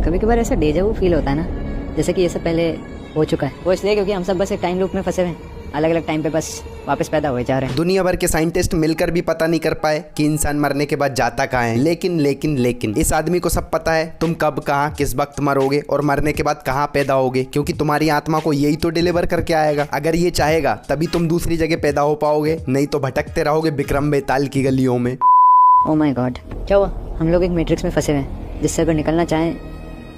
कभी कभार ऐसा डेजा वू फील होता है ना, जैसे कि ये सब पहले हो चुका है। वो इसलिए क्योंकि हम सब बस एक टाइम लूप में फंसे हुए हैं, अलग अलग टाइम पे बस वापस पैदा हुए जा रहे हैं। दुनिया भर के साइंटिस्ट मिलकर भी पता नहीं कर पाए कि इंसान मरने के बाद जाता कहाँ है। लेकिन इस आदमी को सब पता है तुम कब कहाँ किस वक्त मरोगे और मरने के बाद कहाँ पैदा होगे, क्योंकि तुम्हारी आत्मा को यही तो डिलीवर करके आएगा। अगर ये चाहेगा तभी तुम दूसरी जगह पैदा हो पाओगे, नहीं तो भटकते रहोगे विक्रम बेताल की गलियों में। ओह माय गॉड, क्या हुआ? हम लोग एक मैट्रिक्स में फंसे हुए हैं जिससे अगर निकलना चाहें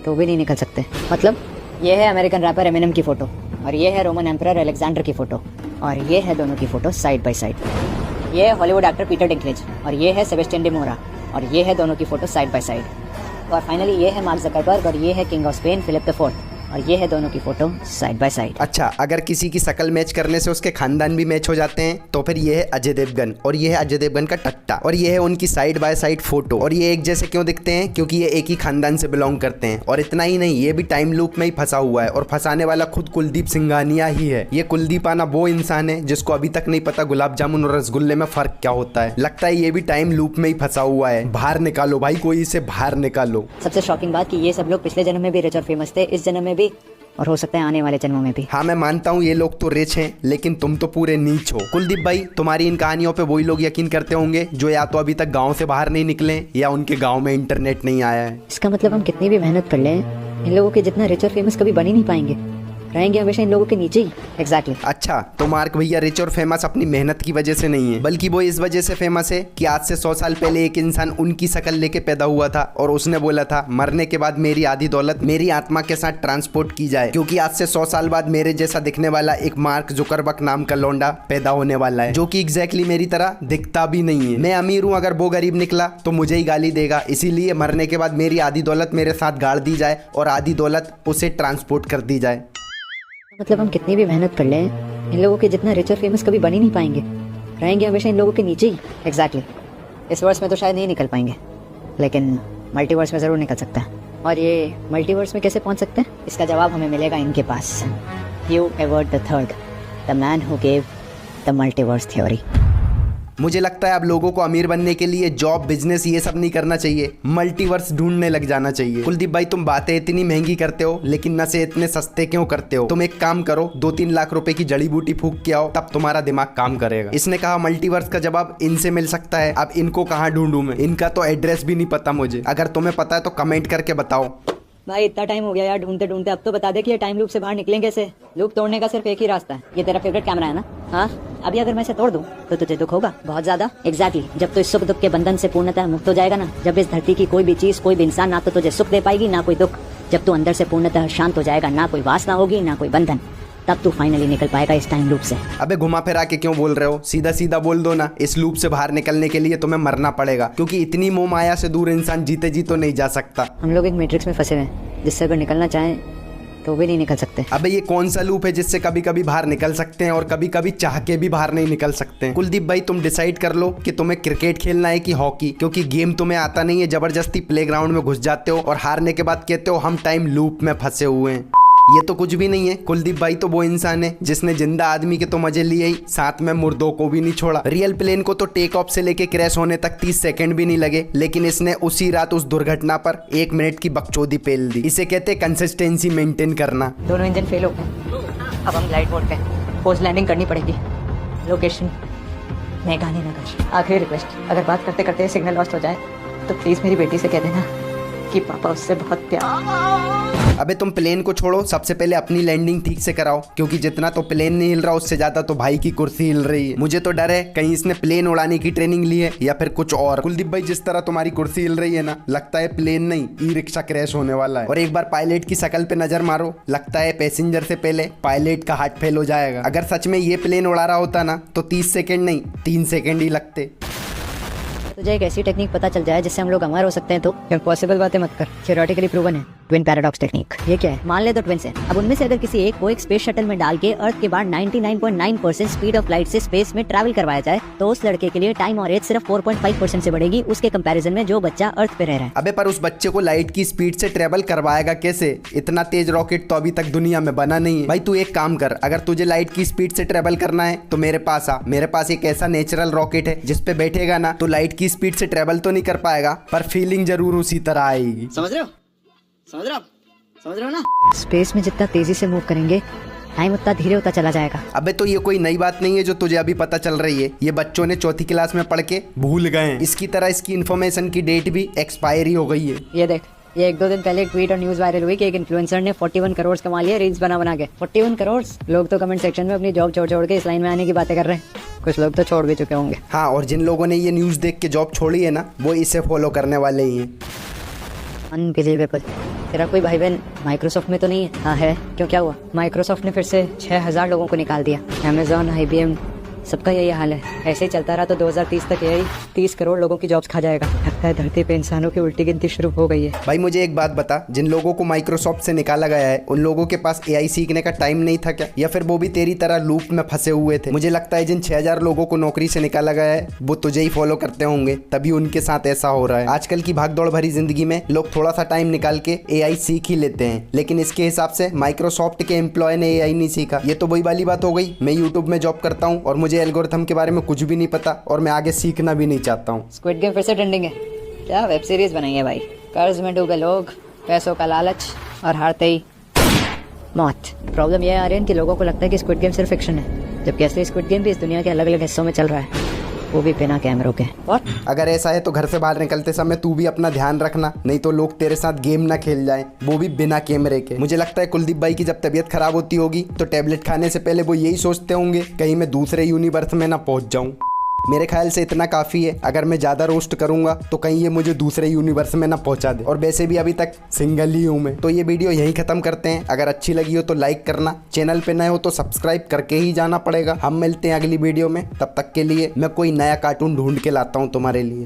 तो भी नहीं निकल सकते। मतलब ये है अमेरिकन रैपर एमिनेम की फोटो, और ये है रोमन एम्परर अलेक्जेंडर की फोटो, और ये है दोनों की फोटो साइड बाय साइड। ये है हॉलीवुड एक्टर पीटर डिंकलेज, और ये है सेबेस्टियन डी मोरा, और ये है दोनों की फोटो साइड बाय साइड। और फाइनली ये है मार्क जकरबर्ग, और ये है king of Spain Philip the fourth, और ये है दोनों की फोटो साइड बाय साइड। अच्छा, अगर किसी की शक्ल मैच करने से उसके खानदान भी मैच हो जाते हैं तो फिर ये है अजय देवगन, और ये है अजय देवगन का टट्टा, और ये है उनकी साइड बाय साइड फोटो। और ये एक जैसे क्यों दिखते हैं? क्योंकि ये एक ही खानदान से बिलोंग करते हैं। और इतना ही नहीं, ये भी टाइम लूप में ही फंसा हुआ है, और फंसाने वाला खुद कुलदीप सिंघानिया ही है। ये कुलदीप आना वो इंसान है जिसको अभी तक नहीं पता गुलाब जामुन और रसगुल्ले में फर्क क्या होता है। लगता है ये भी टाइम लूप में ही फंसा हुआ है। बाहर निकालो भाई, कोई इसे बाहर निकालो। सबसे शॉकिंग बात कि ये सब लोग पिछले जन्म में भी रिच और फेमस थे, इस जन्म में भी, और हो सकता है आने वाले जन्मों में भी। हाँ, मैं मानता हूँ ये लोग तो रिच हैं, लेकिन तुम तो पूरे नीच हो। कुलदीप भाई, तुम्हारी इन कहानियों पे वही लोग यकीन करते होंगे जो या तो अभी तक गांव से बाहर नहीं निकले या उनके गांव में इंटरनेट नहीं आया है। इसका मतलब हम कितनी भी मेहनत कर लें, इन लोगों के जितना रिच और फेमस कभी बन ही नहीं पाएंगे, रहेंगे हमेशा इन लोगों के नीचे ही। एग्जैक्टली। अच्छा, तो मार्क भैया रिच और फेमस अपनी मेहनत की वजह से नहीं है, बल्कि वो इस वजह से फेमस है कि आज से 100 साल पहले एक इंसान उनकी शक्ल लेके पैदा हुआ था, और उसने बोला था मरने के बाद मेरी आधी दौलत मेरी आत्मा के साथ ट्रांसपोर्ट की जाए, क्योंकि आज से 100 साल बाद मेरे जैसा दिखने वाला एक मार्क जुकरबर्ग नाम का लौंडा पैदा होने वाला है, जो कि एग्जैक्टली मेरी तरह दिखता भी नहीं है। मैं अमीर हूँ, अगर वो गरीब निकला तो मुझे ही गाली देगा, इसीलिए मरने के बाद मेरी आधी दौलत मेरे साथ गाड़ दी जाए और आधी दौलत उसे ट्रांसपोर्ट कर दी जाए। मतलब हम कितनी भी मेहनत कर लें, इन लोगों के जितना रिच और फेमस कभी बन ही नहीं पाएंगे, रहेंगे हमेशा इन लोगों के नीचे ही। एग्जैक्टली। इस वर्ष में तो शायद नहीं निकल पाएंगे, लेकिन मल्टीवर्स में ज़रूर निकल सकता है। और ये मल्टीवर्स में कैसे पहुंच सकते हैं, इसका जवाब हमें मिलेगा इनके पास। Hugh Everett the third, the man who gave the multiverse theory. मुझे लगता है अब लोगों को अमीर बनने के लिए जॉब बिजनेस ये सब नहीं करना चाहिए, मल्टीवर्स ढूंढने लग जाना चाहिए। कुलदीप भाई, तुम बातें इतनी महंगी करते हो लेकिन नशे इतने सस्ते क्यों करते हो? तुम एक काम करो, 2-3 लाख रुपए की जड़ी बूटी फूंक के आओ, तब तुम्हारा दिमाग काम करेगा। इसने कहा मल्टीवर्स का जवाब इनसे मिल सकता है। अब इनको कहाँ ढूंढूं मैं? इनका तो एड्रेस भी नहीं पता मुझे। अगर तुम्हें पता है तो कमेंट करके बताओ। भाई इतना टाइम हो गया यार ढूंढते ढूंढते, अब तो बता दे कि ये टाइम लूप से बाहर निकलेंगे कैसे? लूप तोड़ने का सिर्फ एक ही रास्ता है। ये तेरा फेवरेट कैमरा है ना? हाँ, अभी अगर मैं इसे तोड़ दूं तो तुझे दुख होगा बहुत ज्यादा। एग्जैक्टली। जब तो इस सुख दुख के बंधन से पूर्णतः मुक्त हो जाएगा ना, जब इस धरती की कोई भी चीज कोई भी इंसान ना तो तुझे सुख दे पाएगी ना कोई दुख, जब तू अंदर से पूर्णतः शांत हो जाएगा, ना कोई वासना होगी ना कोई बंधन, तब तू फाइनली निकल पाएगा इस टाइम लूप से। अबे घुमा फिरा के क्यों बोल रहे हो? सीधा सीधा बोल दो ना। इस लूप से बाहर निकलने के लिए तुम्हें मरना पड़ेगा, क्योंकि इतनी मोह माया से दूर इंसान जीते जी तो नहीं जा सकता। हम लोग एक मैट्रिक्स में फंसे हुए हैं जिससे अगर निकलना चाहें तो भी नहीं निकल सकते। अबे ये कौन सा लूप है जिससे कभी कभी बाहर निकल सकते हैं और कभी कभी चाह के भी बाहर नहीं निकल सकते हैं? कुलदीप भाई, तुम डिसाइड कर लो कि तुम्हें क्रिकेट खेलना है कि हॉकी, क्योंकि गेम तुम्हें आता नहीं है, जबरदस्ती प्लेग्राउंड में घुस जाते हो और हारने के बाद कहते हो हम टाइम लूप में फंसे हुए हैं। ये तो कुछ भी नहीं है। कुलदीप भाई तो वो इंसान है जिसने जिंदा आदमी के तो मजे लिए ही, साथ में मुर्दों को भी नहीं छोड़ा। रियल प्लेन को तो टेक ऑफ से लेके क्रैश होने तक 30 सेकंड भी नहीं लगे, लेकिन इसने उसी रात उस दुर्घटना पर 1 मिनट की बकचोदी पेल दी। इसे कहते कंसिस्टेंसी मेंटेन करना। दोनों इंजन फेल हो गए, अब हम ग्लाइड मोड पे पोस्ट लैंडिंग करनी पड़ेगी। लोकेशन मेघानी नगर। आखिरी रिक्वेस्ट, अगर बात करते करते सिग्नल लॉस्ट हो जाए तो प्लीज मेरी बेटी से कह देना कि पापा उससे बहुत प्यार। अबे तुम प्लेन को छोड़ो, सबसे पहले अपनी लैंडिंग ठीक से कराओ, क्योंकि जितना तो प्लेन नहीं हिल रहा उससे ज्यादा तो भाई की कुर्सी हिल रही है। मुझे तो डर है कहीं इसने प्लेन उड़ाने की ट्रेनिंग ली है या फिर कुछ और। कुलदीप भाई, जिस तरह तुम्हारी कुर्सी हिल रही है ना, लगता है प्लेन नहीं ई रिक्शा क्रैश होने वाला है। और एक बार पायलट की शक्ल पे नजर मारो, लगता है पैसेंजर से पहले पायलट का हार्ट फेल हो जाएगा। अगर सच में ये प्लेन उड़ा रहा होता ना तो 30 सेकंड नहीं 3 सेकंड ही लगते। तुझे एक ऐसी टेक्निक पता चल जाए जिससे हम लोग अमर हो सकते हैं तो इम्पॉसिबल बातें मत कर, थियोरेटिकली प्रूवन है। Twin paradox technique. ये क्या है? मान ले तो ट्विन्स हैं, अब उनमें से अगर किसी एक को एक स्पेस शटल में डाल के अर्थ के बाहर 99.9% स्पीड ऑफ लाइट से स्पेस में ट्रैवल करवाया जाए तो उस लड़के के लिए टाइम और एज सिर्फ 4.5% से बढ़ेगी उसके कंपैरिजन में जो बच्चा अर्थ पे रह रहा है। अबे पर उस बच्चे को लाइट की स्पीड से ट्रेवल करवाएगा कैसे? इतना तेज रॉकेट तो अभी तक दुनिया में बना नहीं है। भाई तू एक काम कर, अगर तुझे लाइट की स्पीड से ट्रेवल करना है तो मेरे पास आ। मेरे पास एक ऐसा नेचुरल रॉकेट है जिसपे बैठेगा ना तो लाइट की स्पीड से ट्रेवल तो नहीं कर पाएगा पर फीलिंग जरूर उसी तरह आएगी। समझ रहे हो? समझ रहे हो ना? स्पेस में जितना तेजी से मूव करेंगे टाइम उतना धीरे होता चला जाएगा। अबे तो ये कोई नई बात नहीं है जो तुझे अभी पता चल रही है, ये बच्चों ने चौथी क्लास में पढ़ के भूल गए हैं। इसकी तरह इसकी इन्फॉर्मेशन की डेट भी एक्सपायरी हो गई है। ये देख, ये 1-2 दिन पहले एक ट्वीट और न्यूज वायरल हुई कि एक इन्फ्लुएंसर ने 41 करोड़ कमा लिए रील्स बना के। 41 करोड़। लोग तो कमेंट सेक्शन में अपनी जॉब छोड़ के इस लाइन में आने की बातें कर रहे हैं। कुछ लोग तो छोड़ भी चुके होंगे। हाँ, और जिन लोगों ने ये न्यूज देख के जॉब छोड़ी है ना, वो इसे फॉलो करने वाले ही हैं। अनबिलीवेबल। तेरा कोई भाई बहन माइक्रोसॉफ्ट में तो नहीं है? हाँ है। क्यों, क्या हुआ? माइक्रोसॉफ्ट ने फिर से 6000 लोगों को निकाल दिया। अमेजॉन, IBM, सबका यही हाल है। ऐसे ही चलता रहा तो 2030 तक यही 30 करोड़ लोगों की जॉब्स खा जाएगा। लगता है धरती पे इंसानों की उल्टी गिनती शुरू हो गई है। भाई मुझे एक बात बता, जिन लोगों को माइक्रोसॉफ्ट से निकाला गया है उन लोगों के पास AI सीखने का टाइम नहीं था क्या? या फिर वो भी तेरी तरह लूप में फंसे हुए थे? मुझे लगता है जिन 6000 लोगों को नौकरी से निकाला गया है वो तुझे ही फॉलो करते होंगे, तभी उनके साथ ऐसा हो रहा है। आजकल की भागदौड़ भरी जिंदगी में लोग थोड़ा सा टाइम निकाल के AI सीख ही लेते हैं, लेकिन इसके हिसाब से माइक्रोसॉफ्ट के एम्प्लॉय ने AI नहीं सीखा। ये तो वही वाली बात हो गई, मैं यूट्यूब में जॉब करता हूँ और मुझे एल्गोरिथम के बारे में कुछ भी नहीं पता और मैं आगे सीखना भी नहीं चाहता हूँ। स्क्विड गेम फिर से ट्रेंडिंग है। क्या वेब सीरीज बनाई है भाई। कर्ज में डूबे लोग, पैसों का लालच और हारते ही मौत। प्रॉब्लम यह है आर्यन कि लोगों को लगता है कि स्क्विड गेम सिर्फ फिक्शन है, जबकि असली स्क्विड गेम भी इस दुनिया के अलग अलग हिस्सों में चल रहा है, वो भी बिना कैमरों के। और अगर ऐसा है तो घर से बाहर निकलते समय तू भी अपना ध्यान रखना, नहीं तो लोग तेरे साथ गेम ना खेल जाएं, वो भी बिना कैमरे के। मुझे लगता है कुलदीप भाई की जब तबीयत खराब होती होगी तो टैबलेट खाने से पहले वो यही सोचते होंगे कहीं मैं दूसरे यूनिवर्स में ना पहुंच जाऊं। मेरे ख्याल से इतना काफ़ी है, अगर मैं ज़्यादा रोस्ट करूंगा तो कहीं ये मुझे दूसरे यूनिवर्स में ना पहुंचा दे। और वैसे भी अभी तक सिंगल ही हूँ मैं। तो ये वीडियो यहीं ख़त्म करते हैं। अगर अच्छी लगी हो तो लाइक करना, चैनल पे नए हो तो सब्सक्राइब करके ही जाना पड़ेगा। हम मिलते हैं अगली वीडियो में, तब तक के लिए मैं कोई नया कार्टून ढूंढ के लाता हूँ तुम्हारे लिए।